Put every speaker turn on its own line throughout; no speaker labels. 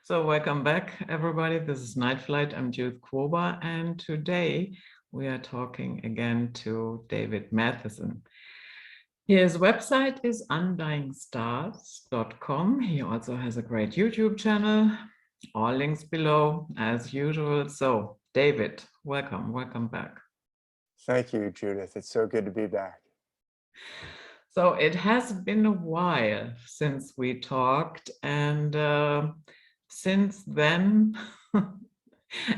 So welcome back, everybody. This is Night Flight. I'm Judith Quoba, and today we are talking again to David Mathisen. His website is undyingstars.com. He also has a great YouTube channel. All links below, as usual. So, David, welcome back.
Thank you, Judith. It's so good to be back.
So it has been a while since we talked, and since then,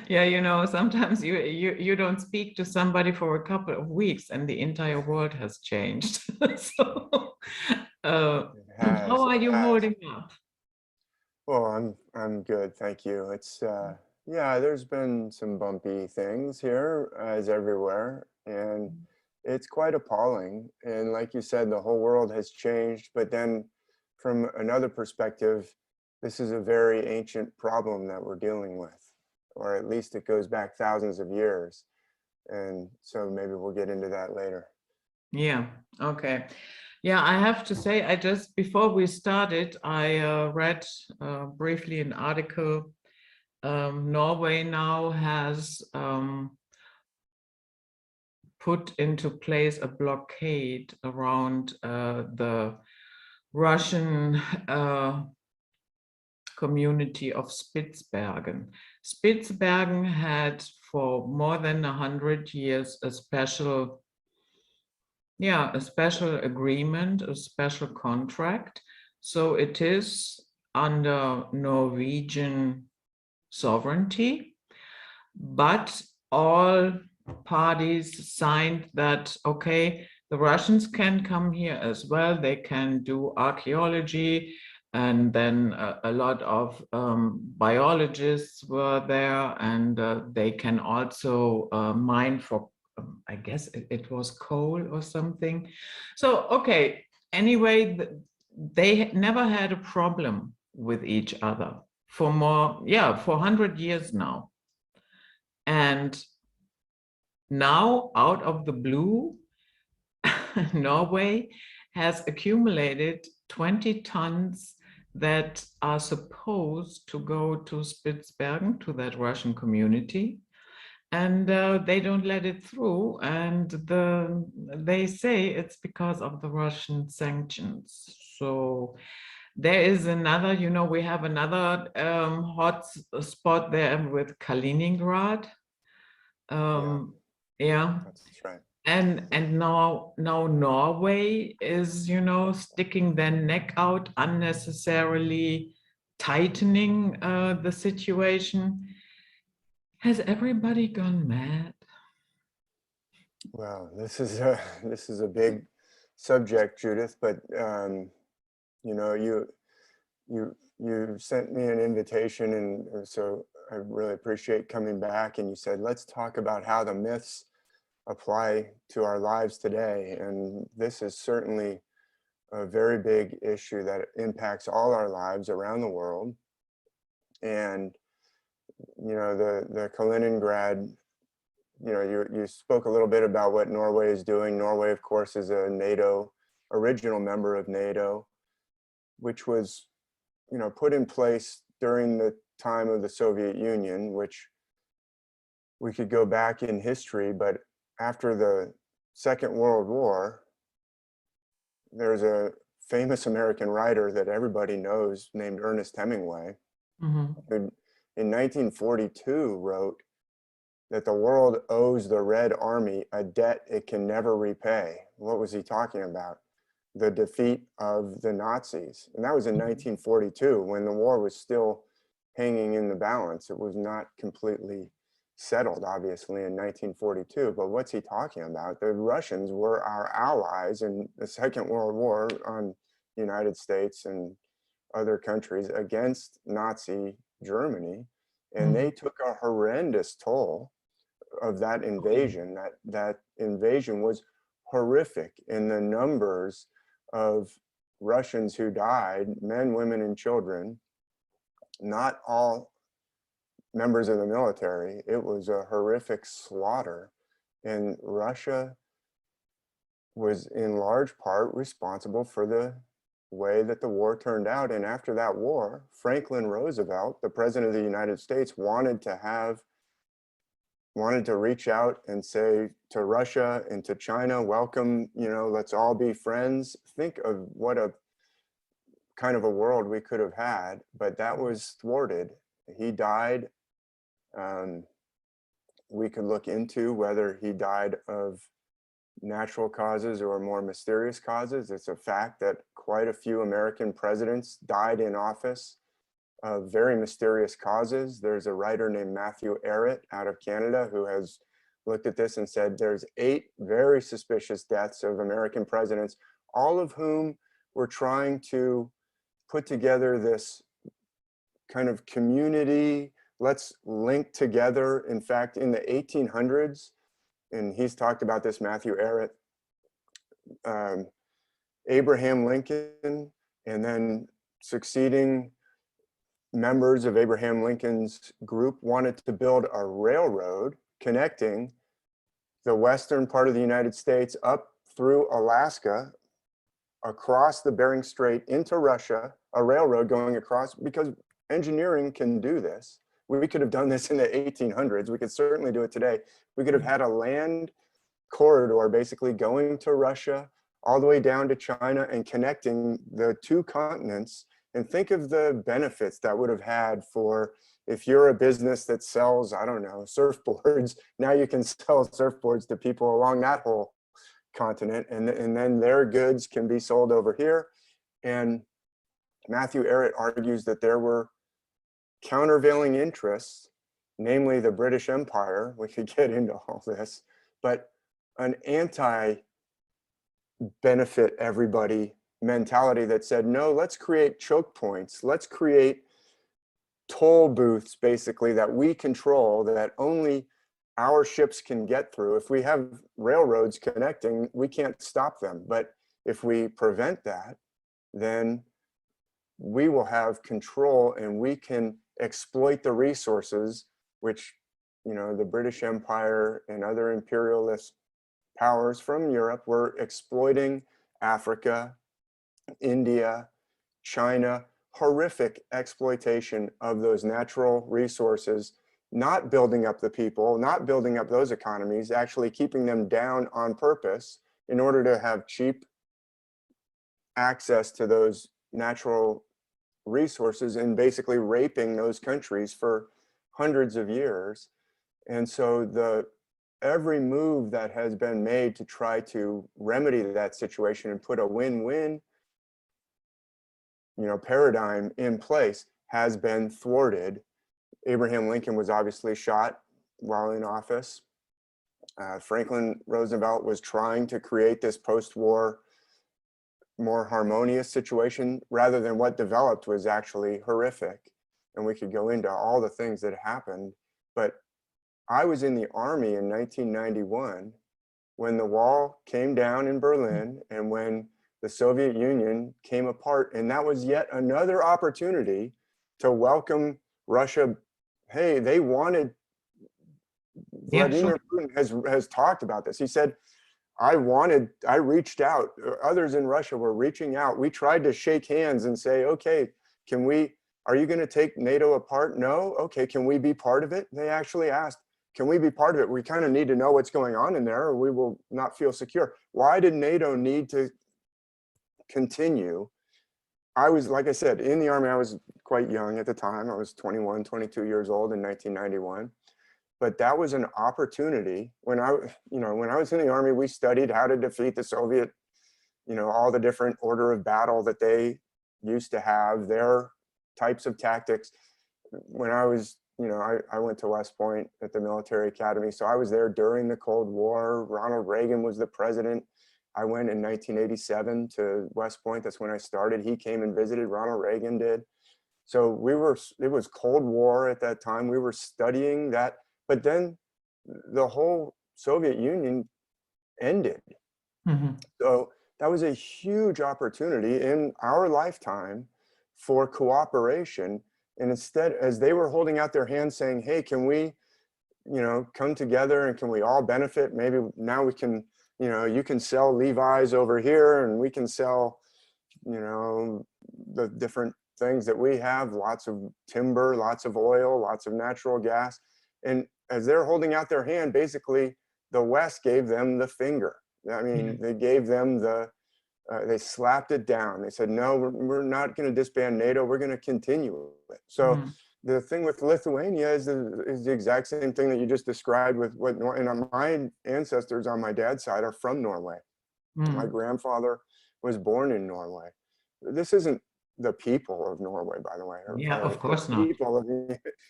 yeah, sometimes you don't speak to somebody for a couple of weeks, and the entire world has changed. So, how are you holding up?
Well, I'm good, thank you. It's yeah, there's been some bumpy things here, as everywhere, and it's quite appalling. And like you said, the whole world has changed. But then, from another perspective, this is a very ancient problem that we're dealing with, or at least it goes back thousands of years. And so maybe we'll get into that later.
Yeah. Okay. Yeah, I have to say, before we started, I read briefly an article. Norway now has put into place a blockade around the Russian community of Spitsbergen. Spitsbergen had for more than 100 years a special agreement, a special contract. So it is under Norwegian sovereignty, but all parties signed that, okay, the Russians can come here as well. They can do archaeology. And then a lot of biologists were there, and they can also mine for, I guess it was coal or something. So, okay, anyway, they never had a problem with each other for 100 years now. And now, out of the blue, Norway has accumulated 20 tons that are supposed to go to Spitsbergen, to that Russian community. And they don't let it through. And they say it's because of the Russian sanctions. So there is another, we have another hot spot there with Kaliningrad. Yeah.
That's right.
And now Norway is, sticking their neck out, unnecessarily tightening the situation. Has everybody gone mad?
Well, this is a big subject, Judith. But you sent me an invitation, and so I really appreciate coming back. And you said, let's talk about how the myths apply to our lives today. And this is certainly a very big issue that impacts all our lives around the world. And the Kaliningrad, you spoke a little bit about what Norway is doing. Norway, of course, is a original member of NATO, which was, put in place during the time of the Soviet Union, which we could go back in history. But after the Second World War, there's a famous American writer that everybody knows named Ernest Hemingway,
Mm-hmm.
who in 1942 wrote that the world owes the Red Army a debt it can never repay. What was he talking about? The defeat of the Nazis. And that was in 1942, when the war was still hanging in the balance. It was not completely settled, obviously, in 1942. But what's he talking about? The Russians were our allies in the Second World War on the United States and other countries against Nazi Germany. And they took a horrendous toll of that invasion. That invasion was horrific in the numbers of Russians who died, men, women, and children. Not all members of the military. It was a horrific slaughter, and Russia was in large part responsible for the way that the war turned out. And after that war, Franklin Roosevelt, the president of the United States, wanted to reach out and say to Russia and to China, welcome, let's all be friends. Think of what a kind of a world we could have had, but that was thwarted. He died. We could look into whether he died of natural causes or more mysterious causes. It's a fact that quite a few American presidents died in office of very mysterious causes. There's a writer named Matthew Arrett out of Canada who has looked at this and said there's 8 very suspicious deaths of American presidents, all of whom were trying to put together this kind of community, let's link together. In fact, in the 1800s, and he's talked about this, Matthew Arrett, Abraham Lincoln, and then succeeding members of Abraham Lincoln's group wanted to build a railroad connecting the western part of the United States up through Alaska, across the Bering Strait into Russia, a railroad going across, because engineering can do this. We could have done this in the 1800s. We could certainly do it today. We could have had a land corridor basically going to Russia, all the way down to China and connecting the 2 continents. And think of the benefits that would have had for, if you're a business that sells, I don't know, surfboards, now you can sell surfboards to people along that whole continent, and then their goods can be sold over here. And Matthew Arrett argues that there were countervailing interests, namely the British Empire. We could get into all this, but an anti-benefit everybody mentality that said, no, let's create choke points. Let's create toll booths, basically, that we control, that only our ships can get through. If we have railroads connecting, we can't stop them. But if we prevent that, then we will have control and we can exploit the resources, which, the British Empire and other imperialist powers from Europe were exploiting. Africa, India, China, horrific exploitation of those natural resources, not building up the people, not building up those economies, actually keeping them down on purpose in order to have cheap access to those natural resources, and basically raping those countries for hundreds of years. And so every move that has been made to try to remedy that situation and put a win-win paradigm in place has been thwarted. Abraham Lincoln was obviously shot while in office. Franklin Roosevelt was trying to create this post-war, more harmonious situation, rather than what developed was actually horrific. And we could go into all the things that happened. But I was in the Army in 1991 when the wall came down in Berlin and when the Soviet Union came apart. And that was yet another opportunity to welcome Russia. Hey, they wanted, Vladimir Putin has talked about this. He said, I reached out, others in Russia were reaching out. We tried to shake hands and say, okay, are you going to take NATO apart? No. Okay, can we be part of it? They actually asked, can we be part of it? We kind of need to know what's going on in there or we will not feel secure. Why did NATO need to continue? I was, like I said, in the Army. I was quite young at the time. I was 21, 22 years old in 1991. But that was an opportunity. When I was in the Army, we studied how to defeat the Soviet, all the different order of battle that they used to have, their types of tactics. When I was, I went to West Point at the military academy. So I was there during the Cold War. Ronald Reagan was the president. I went in 1987 to West Point. That's when I started. He came and visited, Ronald Reagan did. So it was Cold War at that time. We were studying that. But then the whole Soviet Union ended. Mm-hmm. So that was a huge opportunity in our lifetime for cooperation. And instead, as they were holding out their hands saying, hey, can we, come together and can we all benefit? Maybe now we can, you can sell Levi's over here and we can sell, you know, the different things that we have, lots of timber, lots of oil, lots of natural gas. And as they're holding out their hand, basically the West gave them the finger. I mean, they gave them they slapped it down. They said, no, we're not going to disband NATO. We're going to continue it. So the thing with Lithuania is the exact same thing that you just described with what, and my ancestors on my dad's side are from Norway. My grandfather was born in Norway. This isn't the people of Norway, by the way.
Yeah, of course not.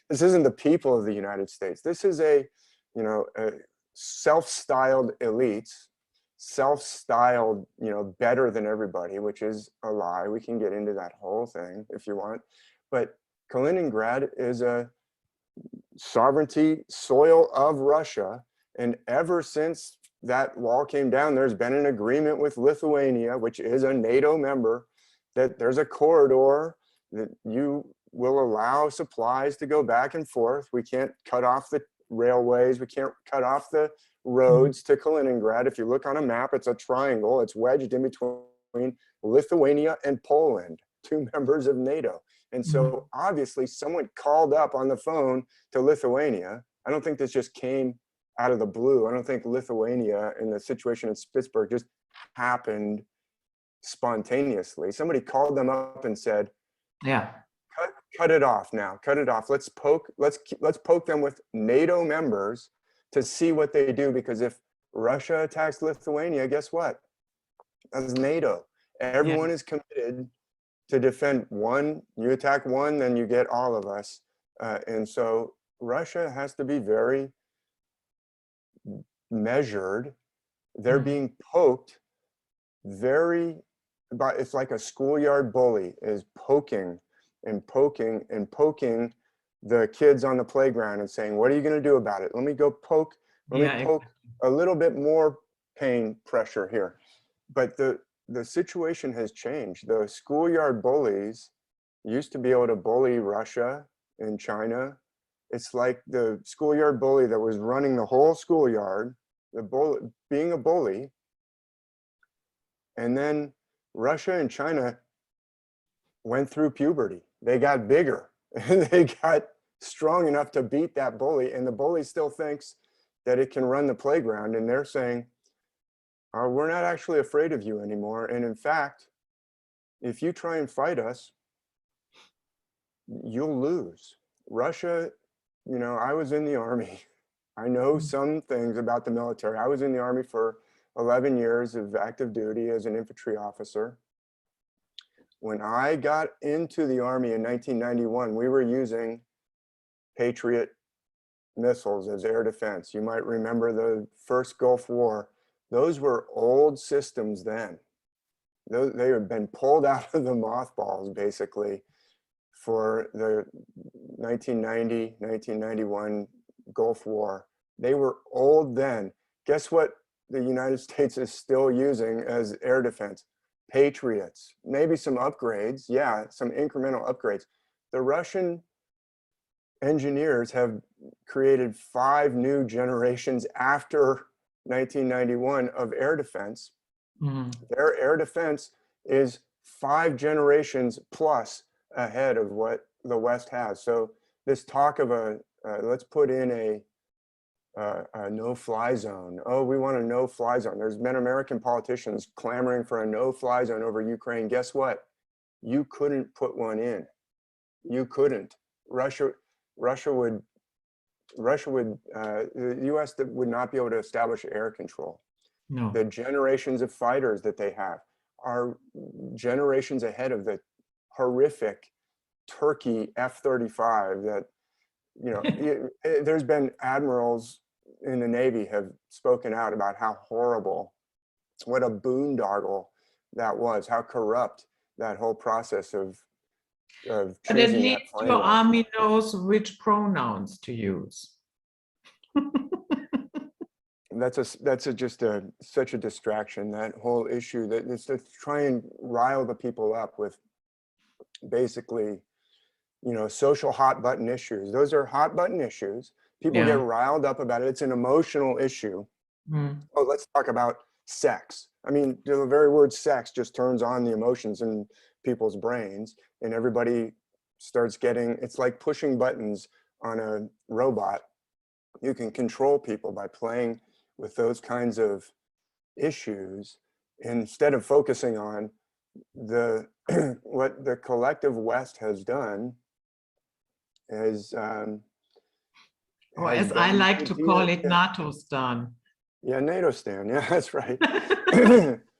This isn't the people of the United States. This is a self-styled elites, self-styled, better than everybody, which is a lie. We can get into that whole thing if you want. But Kaliningrad is a sovereignty soil of Russia. And ever since that wall came down, there's been an agreement with Lithuania, which is a NATO member, that there's a corridor that you will allow supplies to go back and forth. We can't cut off the railways. We can't cut off the roads to Kaliningrad. If you look on a map, it's a triangle. It's wedged in between Lithuania and Poland, 2 members of NATO. And so obviously someone called up on the phone to Lithuania. I don't think this just came out of the blue. I don't think Lithuania in the situation in Spitsberg just happened spontaneously. Somebody called them up and said,
yeah,
cut it off now, cut it off. Let's poke them with NATO members to see what they do, because if Russia attacks Lithuania, guess what? That's NATO. Everyone is committed to defend one. You attack one, then you get all of us. And so Russia has to be very measured. They're being poked it's like a schoolyard bully is poking and poking and poking the kids on the playground and saying, what are you going to do about it? Let me poke a little bit more pain pressure here. But the situation has changed. The schoolyard bullies used to be able to bully Russia and China. It's like the schoolyard bully that was running the whole schoolyard, being a bully. And then Russia and China went through puberty. They got bigger and they got strong enough to beat that bully. And the bully still thinks that it can run the playground. And they're saying, we're not actually afraid of you anymore. And in fact, if you try and fight us, you'll lose. Russia, I was in the army. I know some things about the military. I was in the army for 11 years of active duty as an infantry officer. When I got into the army in 1991, we were using Patriot missiles as air defense. You might remember the first Gulf War. Those were old systems then. They had been pulled out of the mothballs basically for the 1990, 1991 Gulf War. They were old then. Guess what the United States is still using as air defense? Patriots, maybe some upgrades. Yeah, some incremental upgrades. The Russian engineers have created 5 new generations after 1991 of air defense. Their air defense is 5 generations plus ahead of what the West has. So this talk of let's put in a no-fly zone. Oh, we want a no-fly zone. There's been American politicians clamoring for a no-fly zone over Ukraine. Guess what? You couldn't put one in. You couldn't. The U.S. would not be able to establish air control.
No.
The generations of fighters that they have are generations ahead of the horrific Turkey F-35 that, there's been admirals in the Navy have spoken out about how horrible, what a boondoggle that was, how corrupt that whole process of
But at
choosing that
least
plane
your
was.
army knows which pronouns to use.
That's just such a distraction, that whole issue, that it's to try and rile the people up with basically, social hot button issues. Those are hot button issues. People get riled up about it. It's an emotional issue. Oh, let's talk about sex. I mean, the very word sex just turns on the emotions in people's brains, and everybody starts getting, it's like pushing buttons on a robot. You can control people by playing with those kinds of issues instead of focusing on the what the collective West has done is
Or
has
as I
been
like
to
to
deal,
call it,
yeah,
Natostan.
yeah, Natostan, yeah, that's right.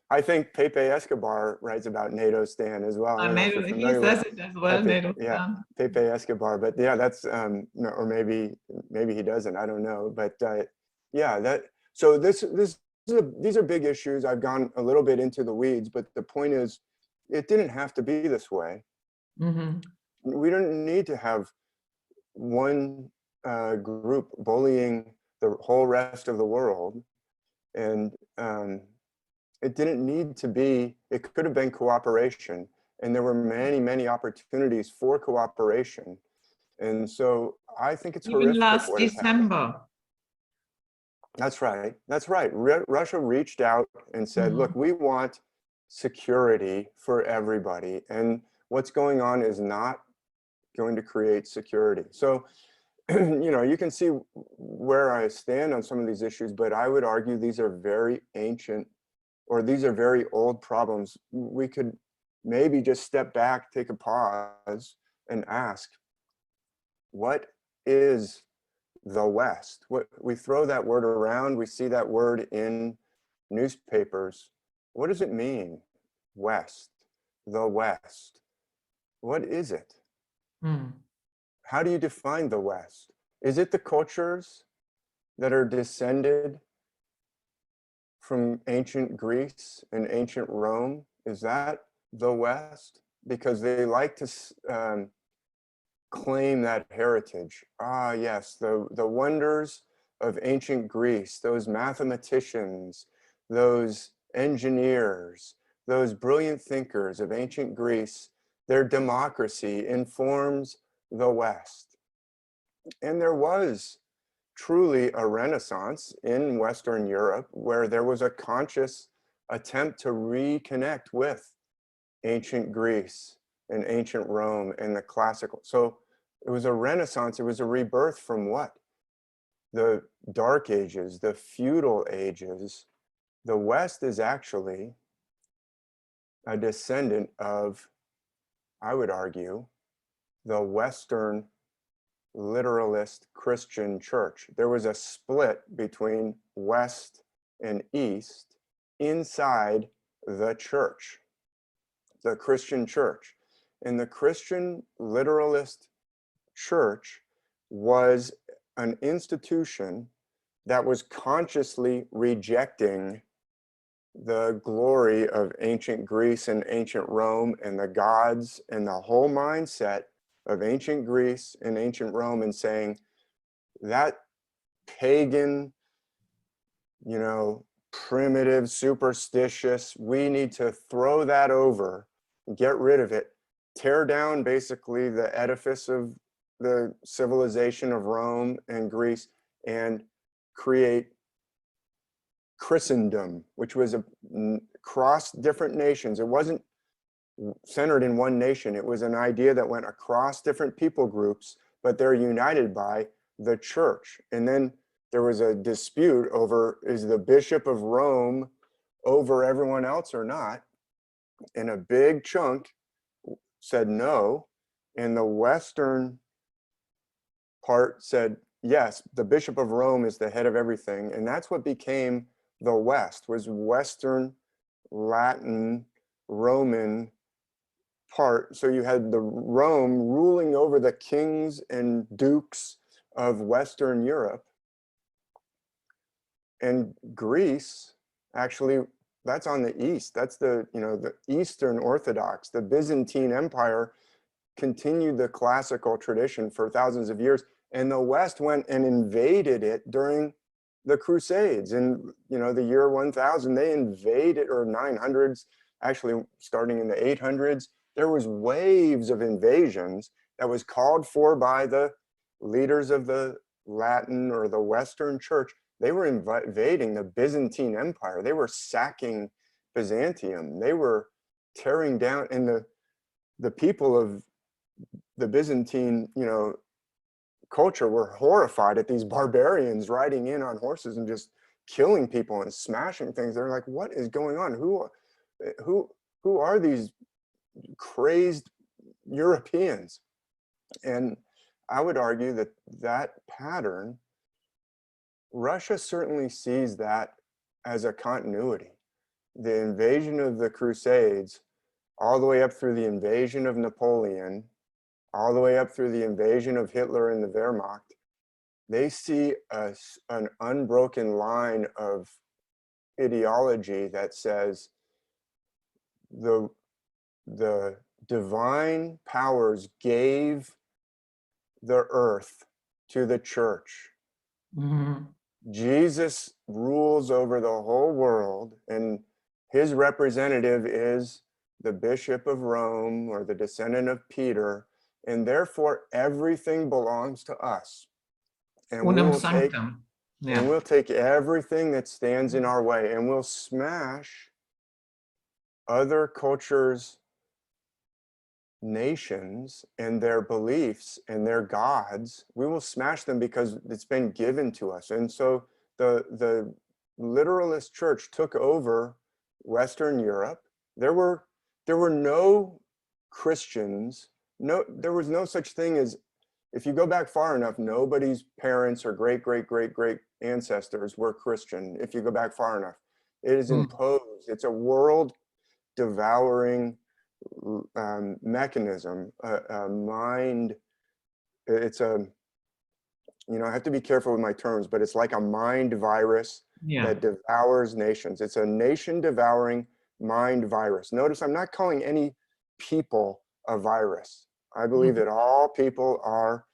I think Pepe Escobar writes about Natostan as well. I don't know if you're
He
familiar with
says it as well,
Pepe, yeah,
Natostan.
Pepe Escobar, but yeah, that's no, or maybe he doesn't, I don't know, but yeah, that, so these are big issues. I've gone a little bit into the weeds, but the point is, it didn't have to be this way.
Mm-hmm.
We don't need to have one group bullying the whole rest of the world, and it didn't need to be, it could have been cooperation, and there were many opportunities for cooperation. And so I think it's
Even
horrific
last
what has happened.
December.
That's right. That's right. Russia reached out and said,
Mhm.
look, we want security for everybody. And what's going on is not going to create security. So, you know, you can see where I stand on some of these issues, but I would argue these are very ancient, or these are very old problems. We could maybe just step back, take a pause, and ask, what is the West? What, we throw that word around, we see that word in newspapers. What does it mean? West, the West. What is it?
Mm.
How do you define the West? Is it the cultures that are descended from ancient Greece and ancient Rome? Is that the West? Because they like to claim that heritage. Ah, yes, the wonders of ancient Greece, those mathematicians, those engineers, those brilliant thinkers of ancient Greece, their democracy informs the West. And there was truly a renaissance in Western Europe where there was a conscious attempt to reconnect with ancient Greece and ancient Rome and the classical. So it was a renaissance, it was a rebirth from what? The Dark Ages, the feudal ages. The West is actually a descendant of, I would argue, the Western literalist Christian church. There was a split between West and East inside the church, the Christian church. And the Christian literalist church was an institution that was consciously rejecting the glory of ancient Greece and ancient Rome and the gods and the whole mindset of ancient Greece and ancient Rome, and saying that pagan, you know, primitive, superstitious, we need to throw that over, get rid of it, tear down basically the edifice of the civilization of Rome and Greece, and create Christendom, which was across different nations. It wasn't centered in one nation. It was an idea that went across different people groups, but they're united by the church. And then there was a dispute over, is the Bishop of Rome over everyone else or not? And a big chunk said no. And the Western part said, yes, the Bishop of Rome is the head of everything. And that's what became the West, was Western, Latin, Roman part. So you had the Rome ruling over the kings and dukes of Western Europe. And Greece, actually, that's on the east. That's the, you know, the Eastern Orthodox. The Byzantine Empire continued the classical tradition for thousands of years. And the West went and invaded it during the Crusades. In, you know, the year 1000, they invaded, or 900s, actually starting in the 800s. There was waves of invasions that was called for by the leaders of the Latin or the Western church. They were invading the Byzantine Empire. They were sacking Byzantium. They were tearing down, and the people of the Byzantine, culture were horrified at these barbarians riding in on horses and just killing people and smashing things. They're like, what is going on? Who are these crazed Europeans? And I would argue that that pattern, Russia certainly sees that as a continuity. The invasion of the Crusades, all the way up through the invasion of Napoleon, all the way up through the invasion of Hitler and the Wehrmacht, they see an unbroken line of ideology that says the divine powers gave the earth to the church.
Mhm.
Jesus rules over the whole world, and his representative is the Bishop of Rome or the descendant of Peter, and therefore everything belongs to us. And we
Unum
will take
sanctum.
and
Yeah.
we'll take everything that stands in our way, and we'll smash other cultures, nations, and their beliefs and their gods. We will smash them because it's been given to us. And so the literalist church took over Western Europe. There were no Christians. There was no such thing as, if you go back far enough, nobody's parents or great great great great ancestors were Christian. If you go back far enough, it is
Mm.
imposed. It's a world devouring mechanism, a mind. It's I have to be careful with my terms, but it's like a mind virus
Yeah.
that devours nations. It's a nation devouring mind virus. Notice I'm not calling any people a virus. I believe
Mhm.
that all people are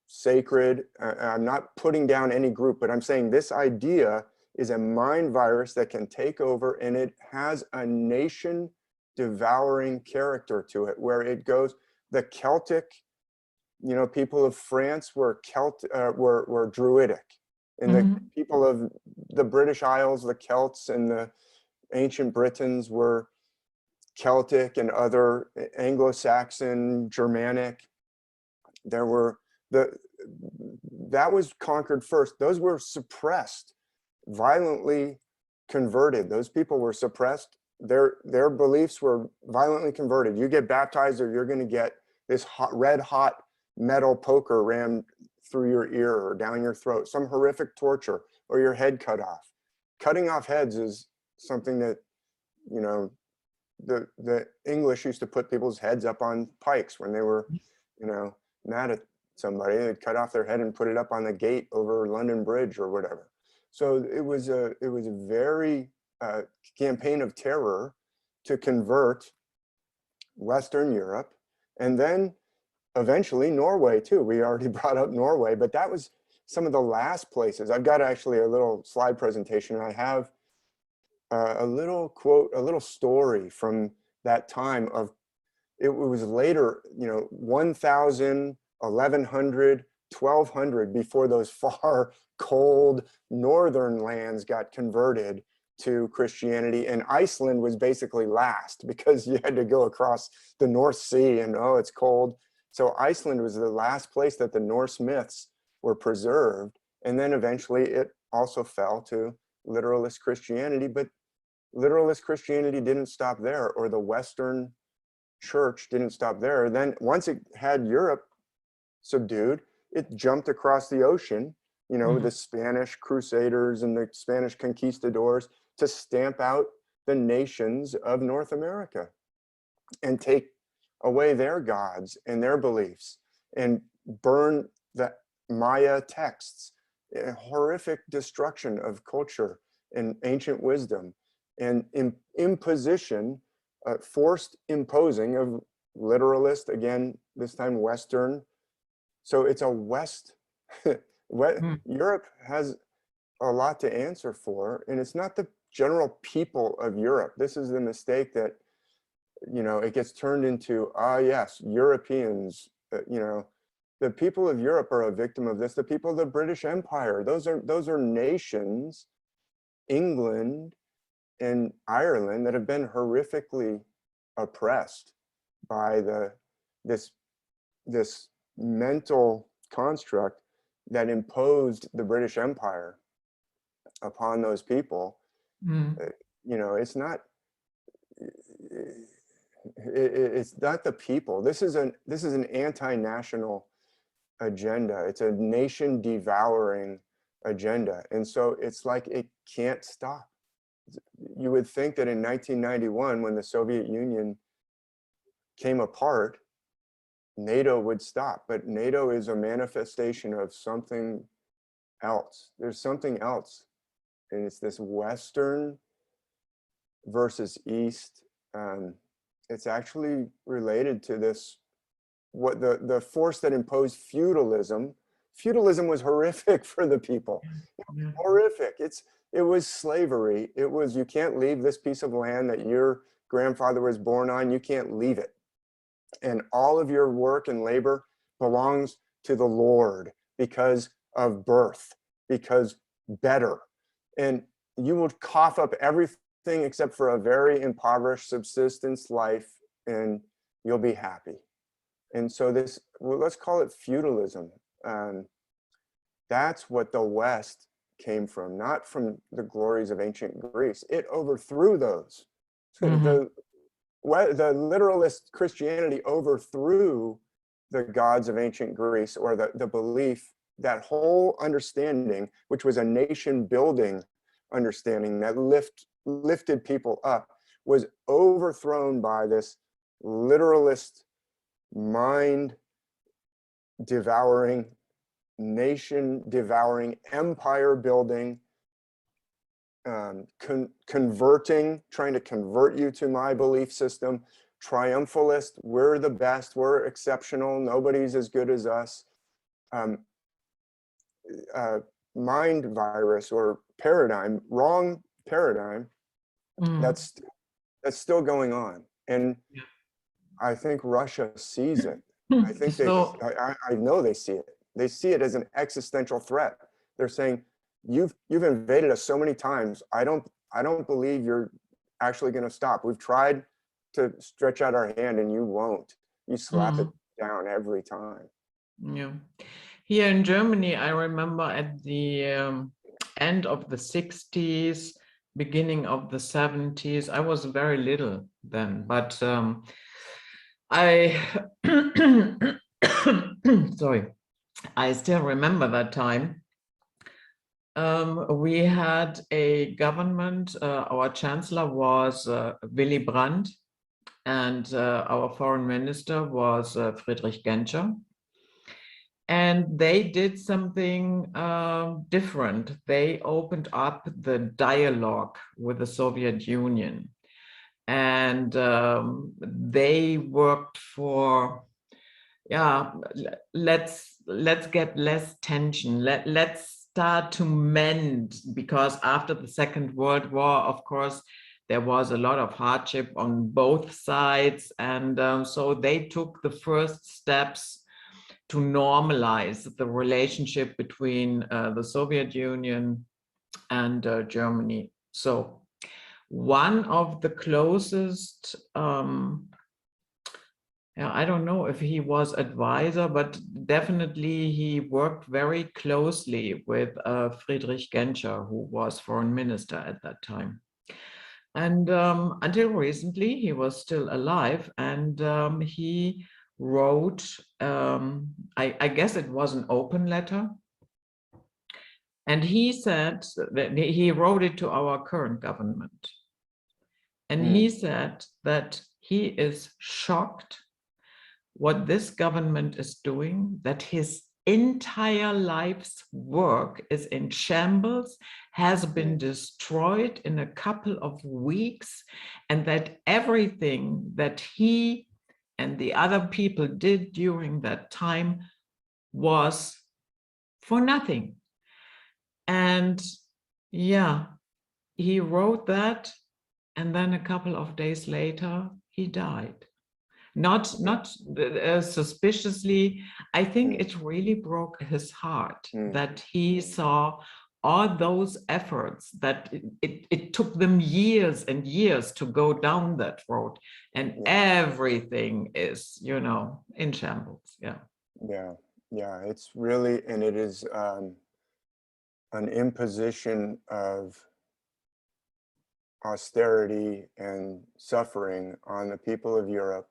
sacred. I'm not putting down any group, but I'm saying this idea is a mind virus that can take over, and it has a nation devouring character to it, where it goes. The Celtic, people of France were were Druidic, and the
Mhm.
people of the British Isles, the Celts and the ancient Britons, were Celtic and other Anglo-Saxon, Germanic. There were that was conquered first. Those were suppressed, violently converted. Those people were suppressed. Their beliefs were violently converted. You get baptized, or you're going to get this red hot metal poker rammed through your ear or down your throat, some horrific torture, or your head cut off. Cutting off heads is something that, the English used to put people's heads up on pikes when they were, mad at somebody. They'd cut off their head and put it up on the gate over London Bridge or whatever. So it was a very campaign of terror to convert Western Europe, and then eventually Norway too. We already brought up Norway, but that was some of the last places. I've got actually a little slide presentation. I have a little quote, a little story from that time of, it was later, 1000, 1100, 1200, before those far cold northern lands got converted to Christianity. And Iceland was basically last, because you had to go across the North Sea, and it's cold. So Iceland was the last place that the Norse myths were preserved. And then eventually it also fell to literalist Christianity. But literalist Christianity didn't stop there, or the Western church didn't stop there. Then once it had Europe subdued, it jumped across the ocean,
Mhm.
the Spanish crusaders and the Spanish conquistadors, to stamp out the nations of North America and take away their gods and their beliefs and burn the Maya texts. A horrific destruction of culture and ancient wisdom, and imposition, forced imposing of literalist, again, this time Western. So it's a West.
Mm.
Europe has a lot to answer for, and it's not the general people of Europe. This is the mistake that, it gets turned into, yes, Europeans, the people of Europe are a victim of this. The people of the British Empire, those are nations. England in Ireland that have been horrifically oppressed by this mental construct that imposed the British Empire upon those people. You know, it's not the people. This is an anti-national agenda. It's a nation devouring agenda, and so it's like it can't stop. You would think that in 1991, when the Soviet Union came apart, NATO would stop, but NATO is a manifestation of something else. There's something else, and it's this Western versus East. It's actually related to this, what the force that imposed feudalism. Feudalism was horrific for the people. Horrific. It was slavery. It was, you can't leave this piece of land that your grandfather was born on. You can't leave it. And all of your work and labor belongs to the Lord because of birth, because better. And you will cough up everything except for a very impoverished subsistence life, and you'll be happy. And so this, well, let's call it feudalism. That's what the West came from, not from the glories of ancient Greece. It overthrew those. The literalist Christianity overthrew the gods of ancient Greece, or the belief, that whole understanding, which was a nation building understanding that lifted people up, was overthrown by this literalist, mind devouring, nation devouring, empire building, converting, trying to convert you to my belief system, triumphalist, we're the best, we're exceptional, nobody's as good as us. Mind virus or paradigm, wrong paradigm, that's still going on. And I think Russia sees it. I think I know they see it. They see it as an existential threat. They're saying, you've invaded us so many times. I don't believe you're actually going to stop. We've tried to stretch out our hand and you won't. You slap it down every time.
Yeah. Here in Germany, I remember at the end of the 60s, beginning of the 70s, I was very little then, but I sorry, I still remember that time. We had a government, our chancellor was Willy Brandt, and our foreign minister was Friedrich Genscher. And they did something different. They opened up the dialogue with the Soviet Union. And they worked for, let's get less tension. Let's start to mend, because after the Second World War, of course, there was a lot of hardship on both sides. And so they took the first steps to normalize the relationship between the Soviet Union and Germany. So one of the closest, I don't know if he was advisor, but definitely he worked very closely with Friedrich Genscher, who was foreign minister at that time. And until recently, he was still alive, and he wrote, I guess it was an open letter. And he said that he wrote it to our current government. And he said that he is shocked what this government is doing, that his entire life's work is in shambles, has been destroyed in a couple of weeks, and that everything that he and the other people did during that time was for nothing. And yeah, he wrote that, and then a couple of days later, he died. Not suspiciously. I think it really broke his heart that he saw all those efforts that it took them years and years to go down that road, and everything is, in shambles. Yeah.
Yeah, it's really, and it is an imposition of austerity and suffering on the people of Europe.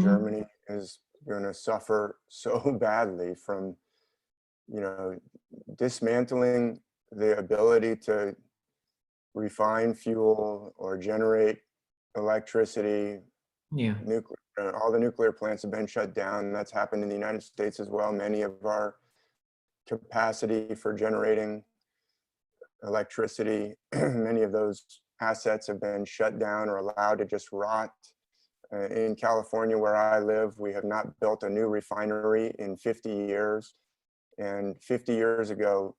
Germany is going to suffer so badly from, dismantling the ability to refine fuel or generate electricity.
Yeah.
All the nuclear plants have been shut down. That's happened in the United States as well. Many of our capacity for generating electricity, many of those assets have been shut down or allowed to just rot. In California, where I live, we have not built a new refinery in 50 years. And 50 years ago,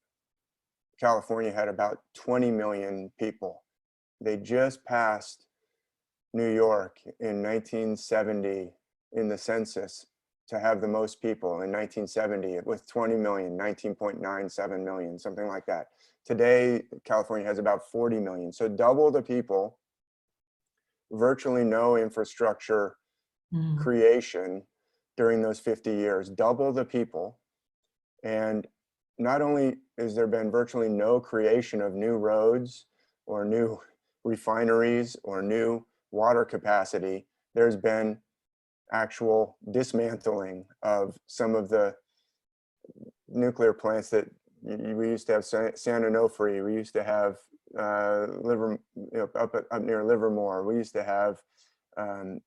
California had about 20 million people. They just passed New York in 1970 in the census to have the most people in 1970 with 20 million, 19.97 million, something like that. Today, California has about 40 million. So double the people, virtually no infrastructure creation during those 50 years, double the people. And not only has there been virtually no creation of new roads or new refineries or new water capacity, there's been actual dismantling of some of the nuclear plants that we used to have. San Onofre, we used to have up near Livermore, we used to have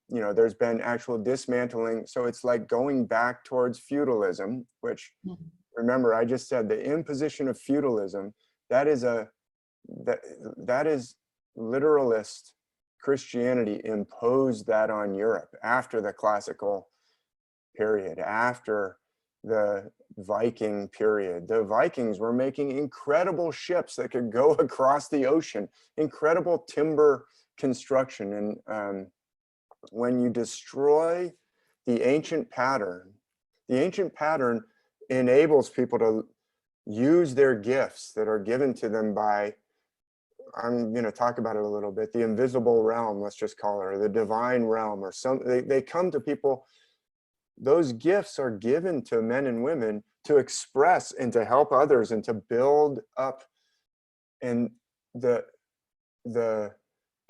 there's been actual dismantling. So it's like going back towards feudalism, which remember, I just said the imposition of feudalism, that is literalist Christianity imposed that on Europe after the classical period, after the Viking period. The Vikings were making incredible ships that could go across the ocean, incredible timber construction. And when you destroy the ancient pattern enables people to use their gifts that are given to them by, I'm going to talk about it a little bit, the invisible realm, let's just call it, or the divine realm, or they come to people. Those gifts are given to men and women to express and to help others and to build up. And the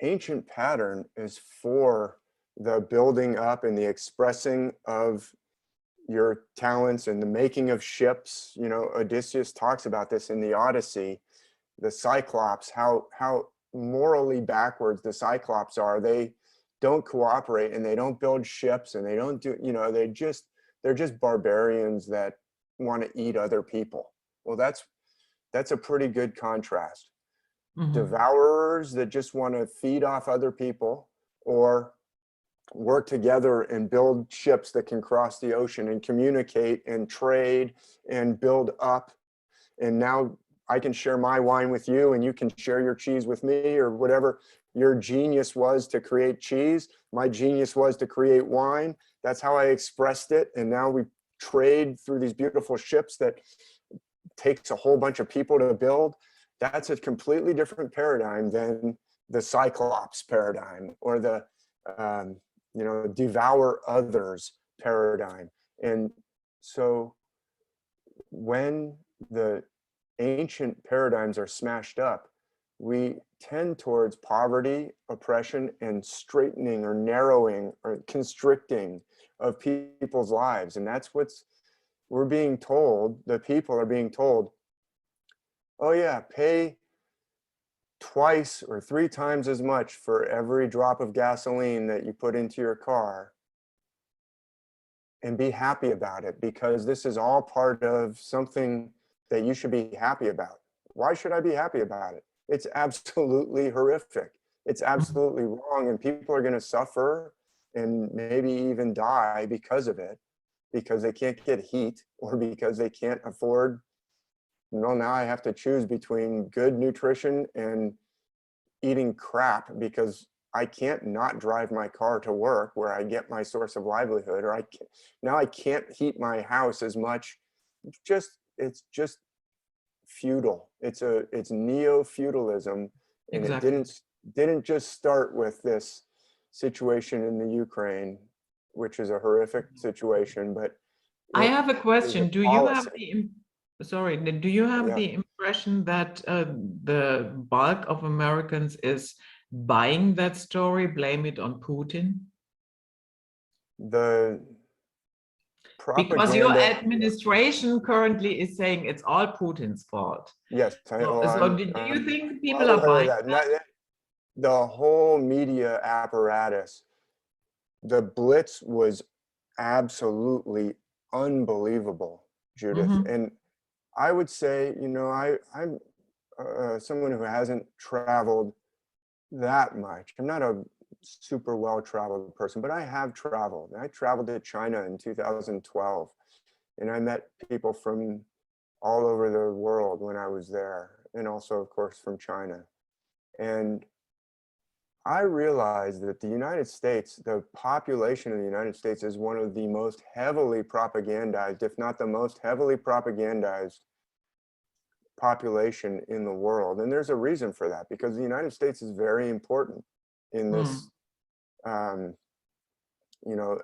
ancient pattern is for the building up and the expressing of your talents and the making of ships. Odysseus talks about this in the Odyssey, the Cyclops, how morally backwards the Cyclops are. They don't cooperate and they don't build ships and they don't do, they're just barbarians that want to eat other people. Well, that's a pretty good contrast. Devourers that just want to feed off other people, or work together and build ships that can cross the ocean and communicate and trade and build up. And now I can share my wine with you and you can share your cheese with me, or whatever your genius was to create cheese. My genius was to create wine. That's how I expressed it. And now we trade through these beautiful ships that takes a whole bunch of people to build. That's a completely different paradigm than the Cyclops paradigm, or the devour others paradigm. And so when the ancient paradigms are smashed up, we tend towards poverty, oppression, and straightening or narrowing or constricting of people's lives. And that's we're being told, the people are being told, oh yeah, pay twice or 3 times as much for every drop of gasoline that you put into your car, and be happy about it, because this is all part of something that you should be happy about. Why should I be happy about it? It's absolutely horrific. It's absolutely wrong, and people are going to suffer and maybe even die because of it, because they can't get heat, or because they can't afford. Now I have to choose between good nutrition and eating crap, because I can't not drive my car to work where I get my source of livelihood, or I can't heat my house as much. It's just feudal. It's neo-feudalism, and it
Exactly.
didn't just start with this situation in the Ukraine, which is a horrific situation, but
I
it
have a
is a
question. Do you have
policy.
sorry, do you have
Yeah.
the impression that the bulk of Americans is buying that story, blame it on Putin?
The
Because your
propaganda,
administration currently is saying it's all Putin's fault.
yes,
So do you
I'm
think people
well
are
aware of
buying
that.
that?
The whole media apparatus, the blitz was absolutely unbelievable, Judith.
Mhm.
And I would say, I'm someone who hasn't traveled that much. I'm not a super well-traveled person, but I have traveled. I traveled to China in 2012, and I met people from all over the world when I was there, and also, of course, from China. And I realized that the United States, the population of the United States, is one of the most heavily propagandized, if not the most heavily propagandized population in the world. And there's a reason for that, because the United States is very important in this, um,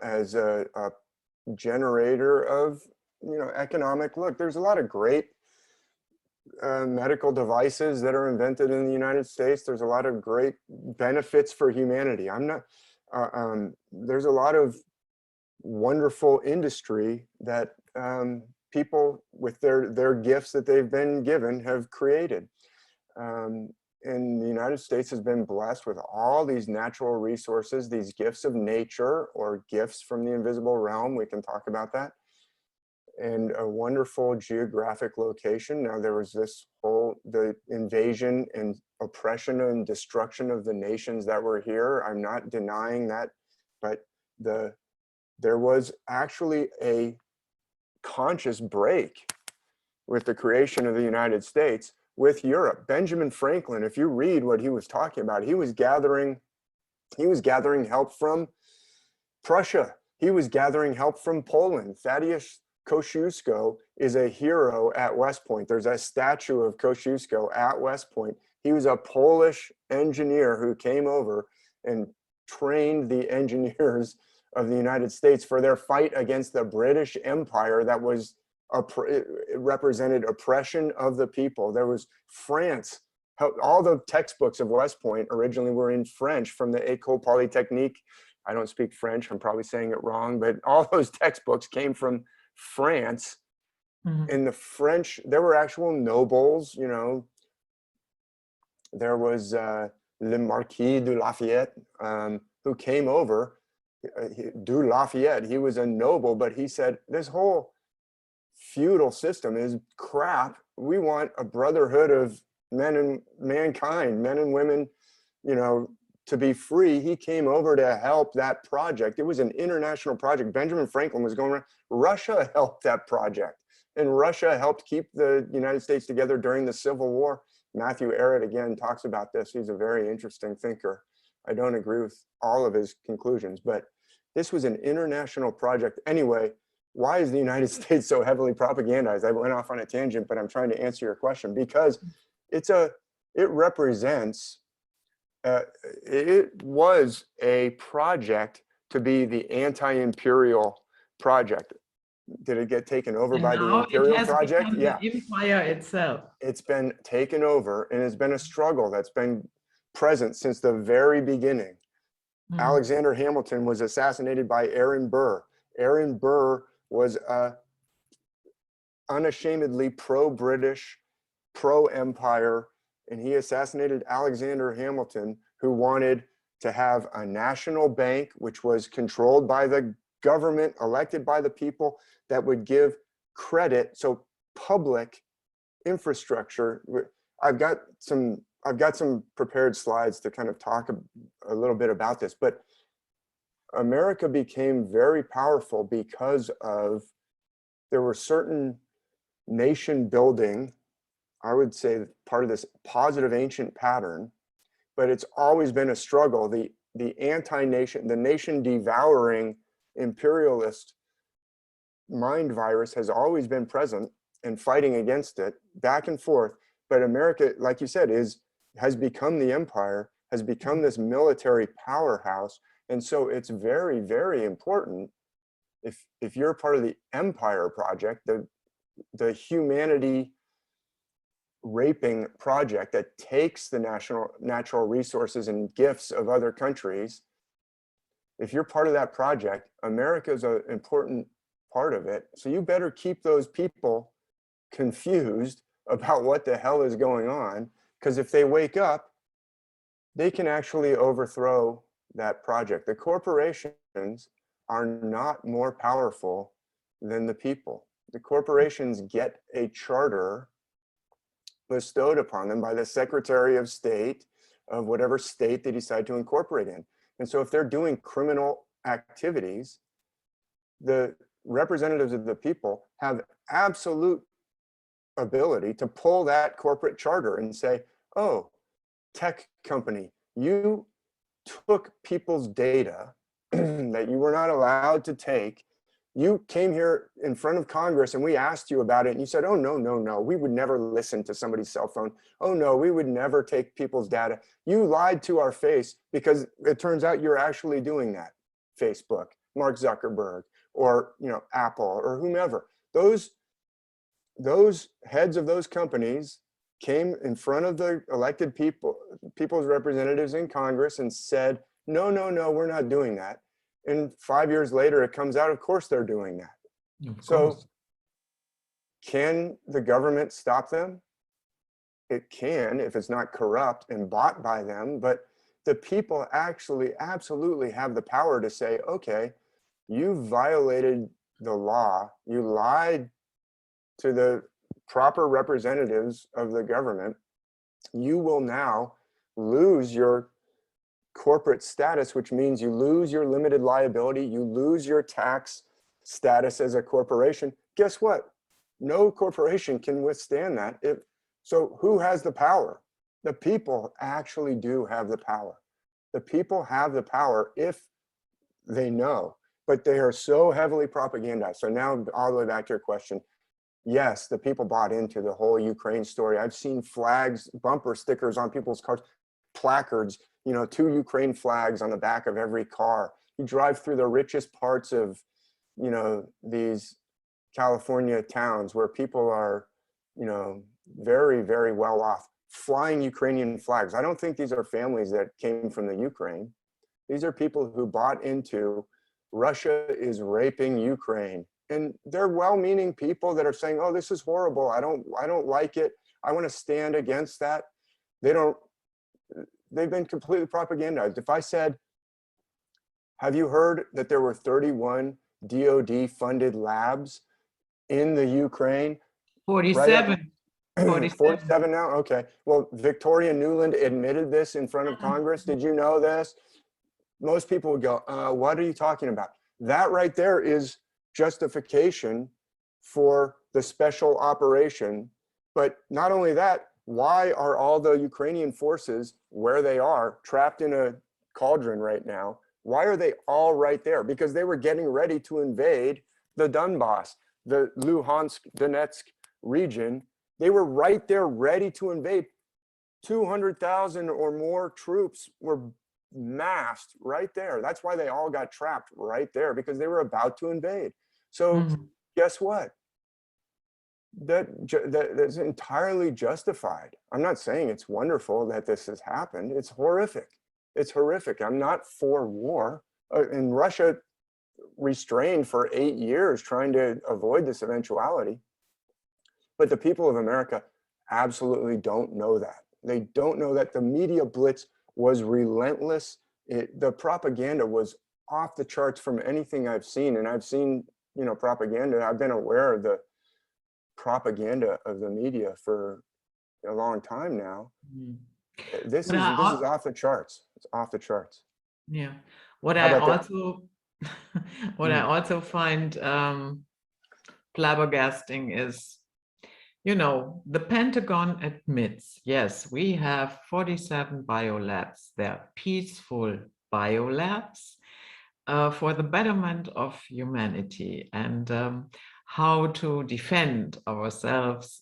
as a generator of, economic. Look, there's a lot of great medical devices that are invented in the United States. There's a lot of great benefits for humanity. There's a lot of wonderful industry that people with their gifts that they've been given have created. And the United States has been blessed with all these natural resources, these gifts of nature or gifts from the invisible realm. We can talk about that. And a wonderful geographic location. Now there was the invasion and oppression and destruction of the nations that were here. I'm not denying that, but there was actually a conscious break with the creation of the United States with Europe. Benjamin Franklin, if you read what he was talking about, he was gathering help from Prussia. He was gathering help from Poland. Thaddeus Kosciuszko is a hero at West Point. There's a statue of Kosciuszko at West Point. He was a Polish engineer who came over and trained the engineers of the United States for their fight against the British Empire that was it represented oppression of the people. There was France. All the textbooks of West Point originally were in French from the École Polytechnique. I don't speak French, I'm probably saying it wrong, but all those textbooks came from France. In the French, there were actual nobles, there was Le Marquis de Lafayette, who came over. Du Lafayette, he was a noble, but he said, this whole feudal system is crap. We want a brotherhood of men and mankind, men and women, to be free. He came over to help that project. It was an international project. Benjamin Franklin was going around. Russia helped that project, and Russia helped keep the United States together during the Civil War. Matthew Arrett again talks about this. He's a very interesting thinker. I don't agree with all of his conclusions, but this was an international project. Anyway, why is the United States so heavily propagandized? I went off on a tangent, but I'm trying to answer your question, because it represents, it was a project to be the anti-imperial project. Did it get taken over
And
by the
now it
imperial
has
project?
become
Yeah,
the empire itself.
it's been taken over, and it's been a struggle that's been present since the very beginning. Alexander Hamilton was assassinated by Aaron Burr. Aaron Burr was unashamedly pro-British, pro-empire, and he assassinated Alexander Hamilton, who wanted to have a national bank, which was controlled by the government, elected by the people, that would give credit. So public infrastructure. I've got some prepared slides to kind of talk a little bit about this, but America became very powerful because there were certain nation building, I would say, part of this positive ancient pattern, but it's always been a struggle. The anti-nation, the nation devouring imperialist mind virus has always been present. and fighting against it back and forth. But America, like you said, has become the empire, has become this military powerhouse. And so it's very, very important if you're part of the empire project, the humanity raping project that takes the natural resources and gifts of other countries. If you're part of that project, America is an important part of it. So you better keep those people confused about what the hell is going on, because if they wake up, they can actually overthrow that project. The corporations are not more powerful than the people. The corporations get a charter bestowed upon them by the Secretary of State of whatever state they decide to incorporate in. And so if they're doing criminal activities, the representatives of the people have absolute ability to pull that corporate charter and say, oh, tech company, you took people's data that you were not allowed to take. You came here in front of Congress and we asked you about it and you said, oh, no, no, no, we would never listen to somebody's cell phone. Oh, no, we would never take people's data. You lied to our face because it turns out you're actually doing that. Facebook, Mark Zuckerberg, or Apple or whomever. Those heads of those companies came in front of the elected people's representatives in Congress and said, no, no, no, we're not doing that. And 5 years later, it comes out, of course, they're doing that. So can the government stop them? It can, if it's not corrupt and bought by them, but the people actually absolutely have the power to say, okay, you violated the law, you lied to the proper representatives of the government, you will now lose your corporate status, which means you lose your limited liability, you lose your tax status as a corporation. Guess what? No corporation can withstand that. So who has the power? The people actually do have the power. The people have the power if they know, but they are so heavily propagandized. So now all the way back to your question, yes, the people bought into the whole Ukraine story. I've seen flags, bumper stickers on people's cars, placards, 2 Ukraine flags on the back of every car. You drive through the richest parts of, these California towns where people are, very, very well off, flying Ukrainian flags. I don't think these are families that came from the Ukraine. These are people who bought into Russia is raping Ukraine. And they're well-meaning people that are saying, oh, this is horrible. I don't like it. I want to stand against that. They've been completely propagandized. If I said, have you heard that there were 31 DOD funded labs in the Ukraine?
47.
47 now? Okay. Well, Victoria Nuland admitted this in front of Congress. Did you know this? Most people would go, what are you talking about? That right there is justification for the special operation. But not only that, why are all the Ukrainian forces where they are, trapped in a cauldron right now? Why are they all right there? Because they were getting ready to invade the Donbass, the Luhansk, Donetsk region. They were right there ready to invade. 200,000 or more troops were massed right there. That's why they all got trapped right there, because they were about to invade. So guess what? That's entirely justified. I'm not saying it's wonderful that this has happened. It's horrific. It's horrific. I'm not for war. And Russia restrained for 8 years trying to avoid this eventuality. But the people of America absolutely don't know that. They don't know that the media blitz was relentless. The propaganda was off the charts from anything I've seen. And I've seen, propaganda. I've been aware of the propaganda of the media for a long time now. This is off the charts. It's off the charts.
Yeah. What I also find flabbergasting is, the Pentagon admits, yes, we have 47 biolabs. They're peaceful biolabs for the betterment of humanity. And how to defend ourselves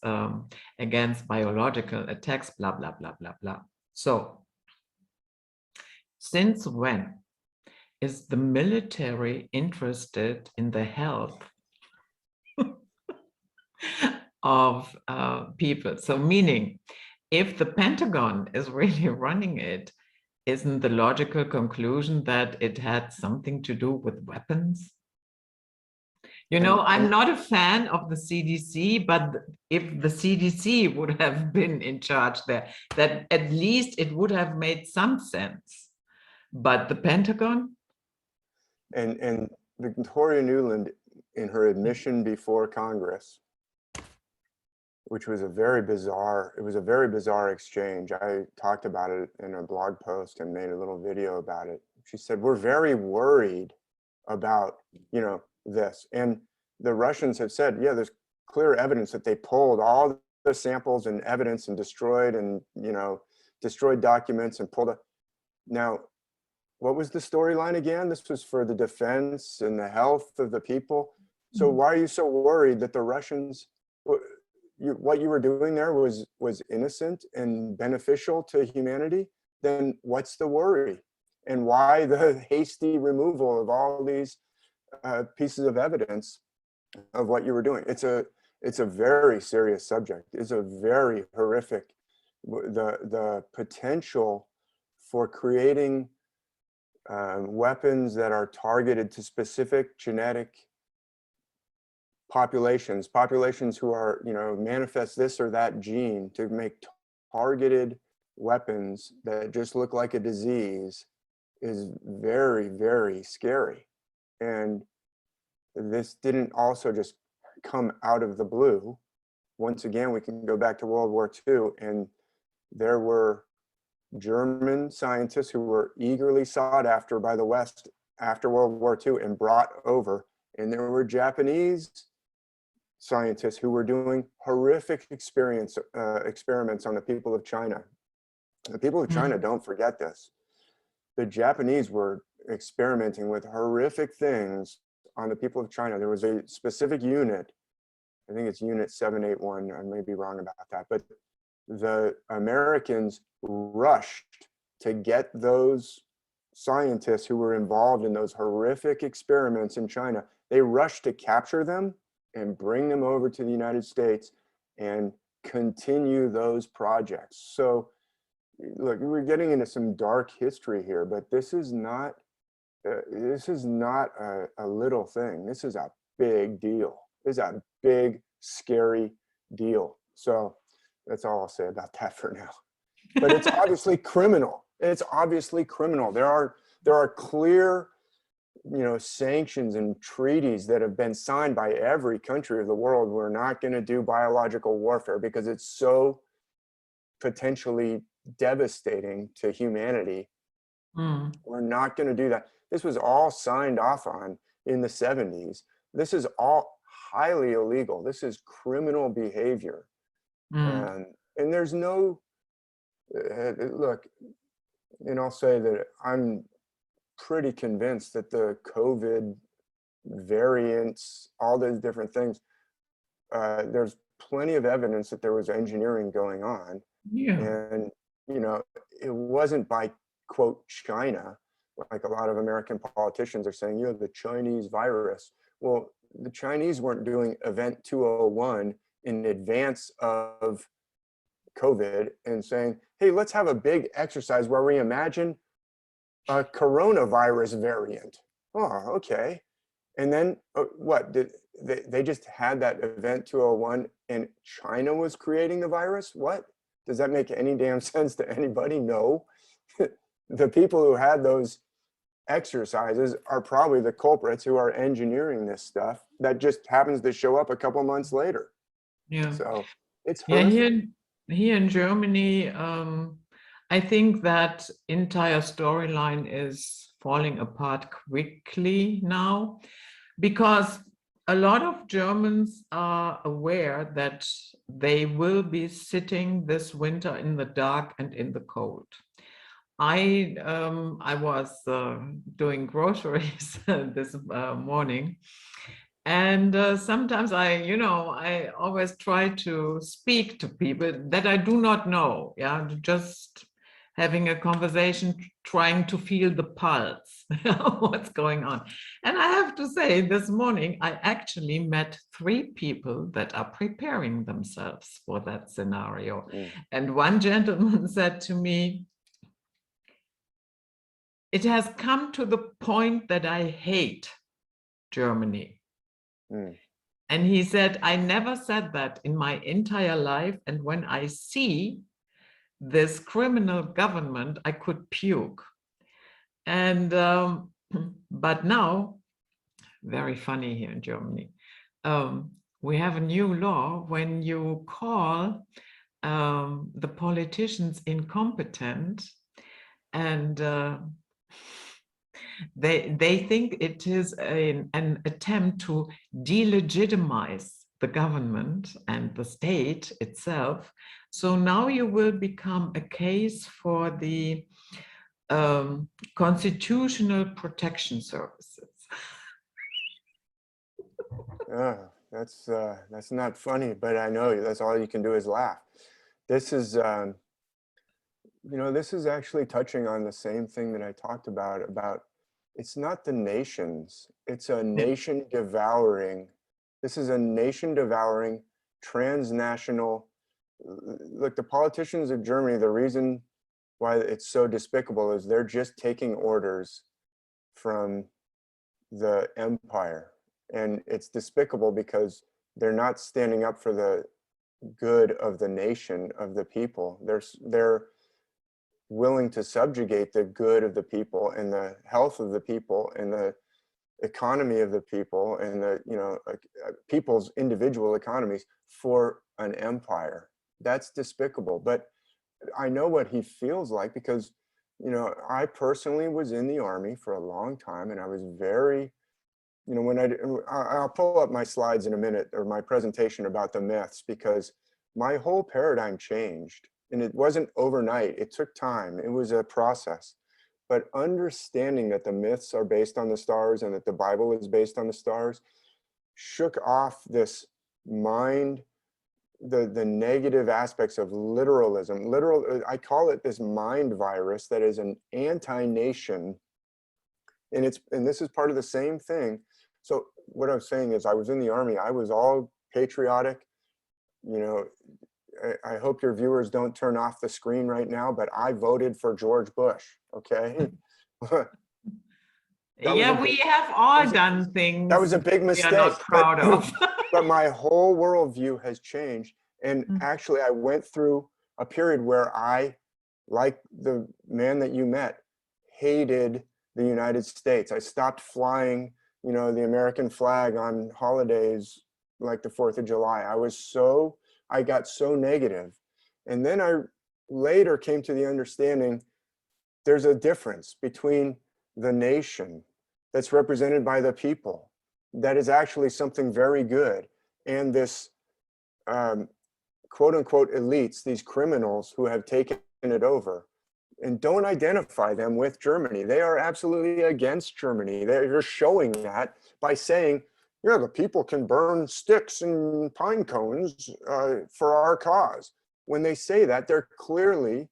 against biological attacks, blah, blah, blah, blah, blah. So, since when is the military interested in the health of people? So, meaning, if the Pentagon is really running it, isn't the logical conclusion that it had something to do with weapons? You know, I'm not a fan of the CDC, but if the CDC would have been in charge there, that at least it would have made some sense. But the Pentagon?
And Victoria Nuland, in her admission before Congress, which was a very bizarre, it was a very bizarre exchange. I talked about it in a blog post and made a little video about it. She said, we're very worried about, this. And the Russians have said, yeah, there's clear evidence that they pulled all the samples and evidence and destroyed destroyed documents and pulled it. Now, what was the storyline again? This was for the defense and the health of the people. So why are you so worried that the Russians, what you were doing there was innocent and beneficial to humanity? Then what's the worry? And why the hasty removal of all these pieces of evidence of what you were doing? It's a very serious subject. It's a very horrific, the potential for creating weapons that are targeted to specific genetic populations who are, manifest this or that gene, to make targeted weapons that just look like a disease is very, very scary. And this didn't also just come out of the blue. Once again, we can go back to World War II, and there were German scientists who were eagerly sought after by the West after World War II and brought over. And there were Japanese scientists who were doing horrific experiments on the people of China. The people of China don't forget this. The Japanese were experimenting with horrific things on the people of China. There was a specific unit, I think it's Unit 781, I may be wrong about that, but the Americans rushed to get those scientists who were involved in those horrific experiments in China. They rushed to capture them and bring them over to the United States and continue those projects. So look, we're getting into some dark history here, but this is not a little thing. This is a big deal. This is a big, scary deal. So that's all I'll say about that for now. But it's obviously criminal. It's obviously criminal. There are clear, sanctions and treaties that have been signed by every country of the world. We're not going to do biological warfare because it's so potentially devastating to humanity. We're not going to do that. This was all signed off on in the 70s. This is all highly illegal. This is criminal behavior. And there's no, look, and I'll say that I'm pretty convinced that the COVID variants, all those different things, there's plenty of evidence that there was engineering going on. And, it wasn't by, quote, China, like a lot of American politicians are saying, the Chinese virus. Well, the Chinese weren't doing Event 201 in advance of COVID and saying, hey, let's have a big exercise where we imagine a coronavirus variant. Oh, okay. And then what? Did they just had that Event 201 and China was creating the virus? What? Does that make any damn sense to anybody? No. The people who had those exercises are probably the culprits who are engineering this stuff that just happens to show up a couple months later. So it's horrific.
Here in Germany, I think that entire storyline is falling apart quickly now, because a lot of Germans are aware that they will be sitting this winter in the dark and in the cold. I was doing groceries this morning, And sometimes I always try to speak to people that I do not know. Yeah, just having a conversation, trying to feel the pulse, what's going on. And I have to say, this morning, I actually met 3 people that are preparing themselves for that scenario. And one gentleman said to me, it has come to the point that I hate Germany. And he said, I never said that in my entire life. And when I see this criminal government, I could puke. And, but now, very funny here in Germany, we have a new law when you call the politicians incompetent, and they think it is an attempt to delegitimize the government and the state itself. So now you will become a case for the constitutional protection services.
That's not funny, but I know that's all you can do is laugh. This is, this is actually touching on the same thing that I talked about it's not the nations, it's a nation devouring. This is a nation devouring transnational. Look, the politicians of Germany, the reason why it's so despicable is they're just taking orders from the empire. And it's despicable because they're not standing up for the good of the nation, of the people. They're willing to subjugate the good of the people and the health of the people and the economy of the people and the people's individual economies for an empire. That's despicable. But I know what he feels like because I personally was in the army for a long time, and I was very, when I'll pull up my slides in a minute, or my presentation about the myths, because my whole paradigm changed. And it wasn't overnight, it took time, it was a process. But understanding that the myths are based on the stars and that the Bible is based on the stars shook off this mind, the negative aspects of literalism. I call it this mind virus that is an anti-nation. And this is part of the same thing. So what I'm saying is, I was in the army, I was all patriotic. I hope your viewers don't turn off the screen right now, but I voted for George Bush, okay?
Yeah, we have all done things
that was a big mistake,
we are not proud of.
But my whole worldview has changed. And actually, I went through a period where I, like the man that you met, hated the United States. I stopped flying, the American flag on holidays like the 4th of July. I got so negative. And then I later came to the understanding there's a difference between the nation that's represented by the people, that is actually something very good, and this quote unquote elites, these criminals who have taken it over. And don't identify them with Germany. They are absolutely against Germany. They're showing that by saying, yeah, the people can burn sticks and pine cones for our cause. When they say that, they're clearly,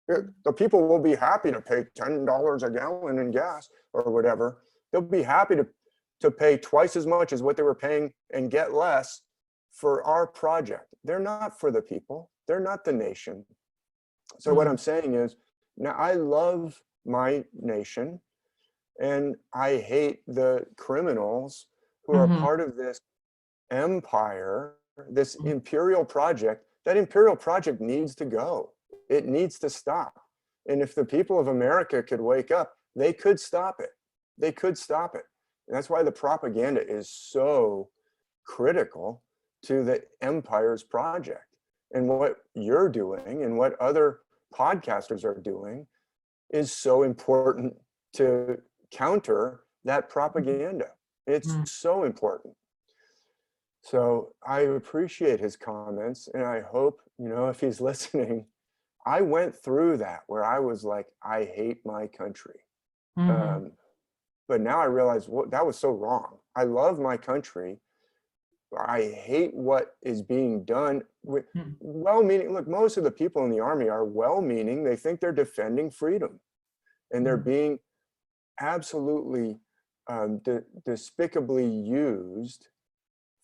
the people will be happy to pay $10 a gallon in gas or whatever. They'll be happy to pay twice as much as what they were paying and get less for our project. They're not for the people. They're not the nation. So what I'm saying is, now I love my nation and I hate the criminals who are part of this empire, this imperial project. That imperial project needs to go. It needs to stop. And if the people of America could wake up, they could stop it. They could stop it. And that's why the propaganda is so critical to the empire's project. And what you're doing and what other podcasters are doing is so important to counter that propaganda. It's so important. So I appreciate his comments, and I hope, if he's listening, I went through that where I was like, I hate my country. But now I realize that was so wrong. I love my country. I hate what is being done with
Mm,
well-meaning. Look, most of the people in the army are well-meaning. They think they're defending freedom, and they're
mm,
being absolutely despicably used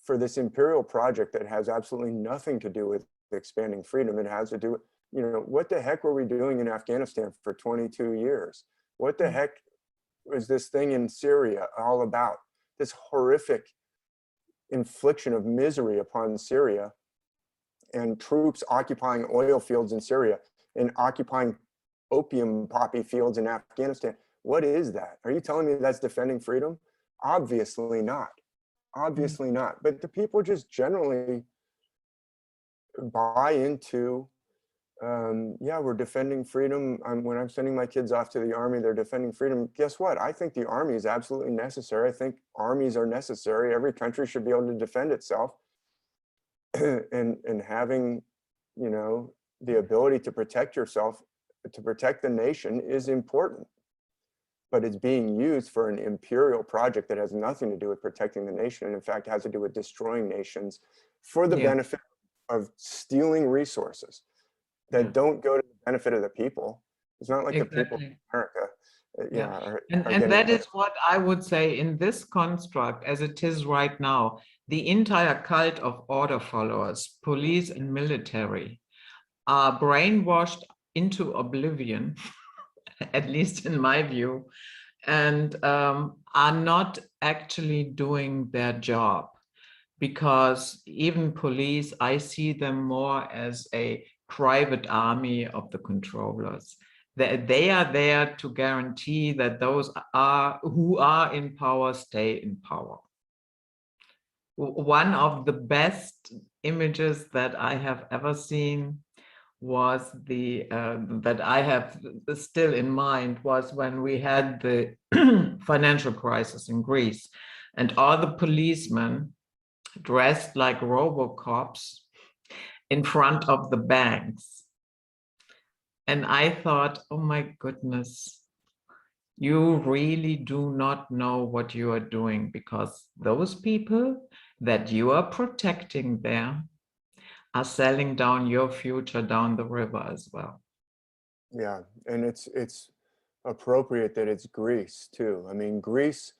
for this imperial project that has absolutely nothing to do with expanding freedom. It has to do with, what the heck were we doing in Afghanistan for 22 years? What the
mm.
heck was this thing in Syria all about? This horrific infliction of misery upon Syria, and troops occupying oil fields in Syria and occupying opium poppy fields in Afghanistan. What is that? Are you telling me that's defending freedom? Obviously not.
Mm.
Obviously not. But the people just generally buy into, yeah, we're defending freedom. When I'm sending my kids off to the army, they're defending freedom. Guess what? I think the army is absolutely necessary. I think armies are necessary. Every country should be able to defend itself. and having, the ability to protect yourself, to protect the nation is important. But it's being used for an imperial project that has nothing to do with protecting the nation, and in fact has to do with destroying nations for the
Yeah,
benefit of stealing resources
yeah,
that don't go to the benefit of the people. It's not like the people
exactly.
of America,
Yeah.
are
And
getting
that
better.
is what I would say in this construct, as it is right now, the entire cult of order followers, police and military, are brainwashed into oblivion, at least in my view, and are not actually doing their job. Because even police, I see them more as a private army of the controllers. They are there to guarantee that those who are in power stay in power. One of the best images that I have ever seen was that I have still in mind was when we had the financial crisis in Greece, and all the policemen dressed like RoboCops in front of the banks. And I thought, oh my goodness, you really do not know what you are doing, because those people that you are protecting there are selling down your future down the river as well.
Yeah, and it's appropriate that it's Greece too. I mean, Greece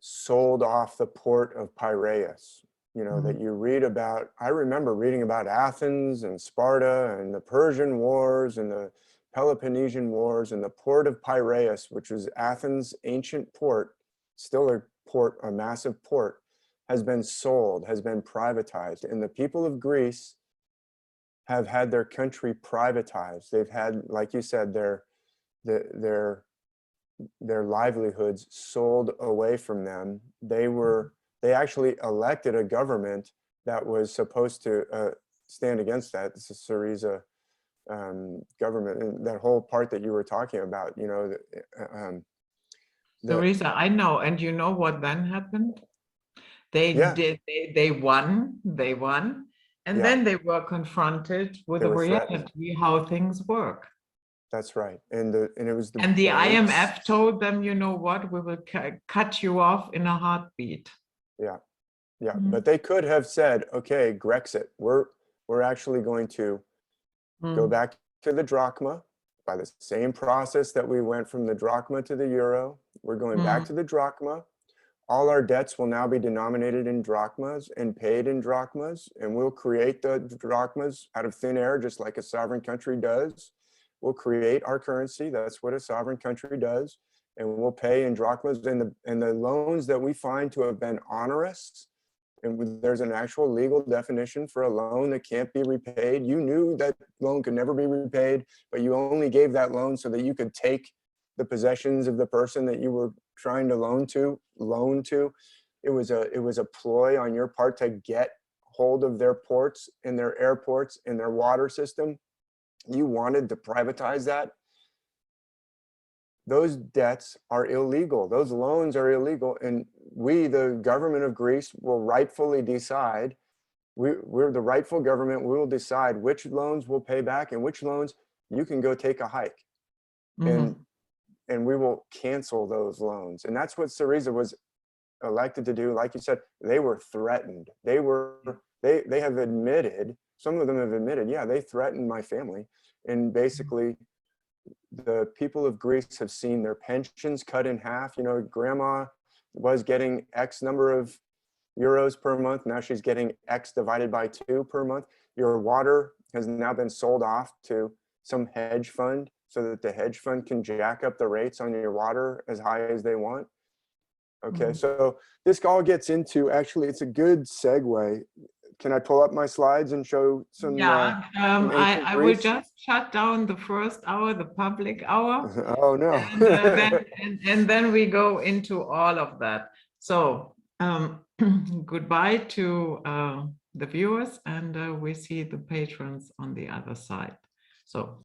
sold off the port of Piraeus,
Mm,
that you read about. I remember reading about Athens and Sparta and the Persian Wars and the Peloponnesian Wars, and the port of Piraeus, which was Athens' ancient port, still a port, a massive port, has been sold, has been privatized. And the people of Greece have had their country privatized. They've had, like you said, their their livelihoods sold away from them. They actually elected a government that was supposed to stand against that. This is Syriza government, and that whole part that you were talking about. The
Teresa, I know. And you know what then happened? They
Yeah,
did, they won, and
yeah,
then they were confronted with
they
the
were threatened.
reality, how things work.
That's right, and it was the
And the
elites.
IMF told them, you know what, we will cut you off in a heartbeat.
Yeah, yeah,
Mm,
but they could have said, okay, Grexit, we're actually going to go
mm,
back to the drachma by the same process that we went from the drachma to the euro. We're going back
mm,
to the drachma. All our debts will now be denominated in drachmas and paid in drachmas, and we'll create the drachmas out of thin air, just like a sovereign country does. We'll create our currency. That's what a sovereign country does. And we'll pay in drachmas, and the loans that we find to have been onerous, and there's an actual legal definition for a loan that can't be repaid. You knew that loan could never be repaid, but you only gave that loan so that you could take the possessions of the person that you were trying to loan to. It was a ploy on your part to get hold of their ports and their airports and their water system. You wanted to privatize that. Those debts are illegal. Those loans are illegal. And we, the government of Greece, will rightfully decide. We're the rightful government. We will decide which loans we'll pay back and which loans you can go take a hike. And
mm,
and we will cancel those loans. And that's what Syriza was elected to do, like you said, they were threatened. They have admitted, some of them have admitted, yeah, they threatened my family. And basically, the people of Greece have seen their pensions cut in half. You know, grandma was getting X number of euros per month. Now she's getting X divided by 2 per month. Your water has now been sold off to some hedge fund so that the hedge fund can jack up the rates on your water as high as they want. Okay, so this all gets into, actually, it's a good segue. Can I pull up my slides and show some?
Yeah,
some ancient
I will
Greece?
just shut down the first hour, the public hour,
Oh no.
and then we go into all of that. So goodbye to the viewers, and we see the patrons on the other side. So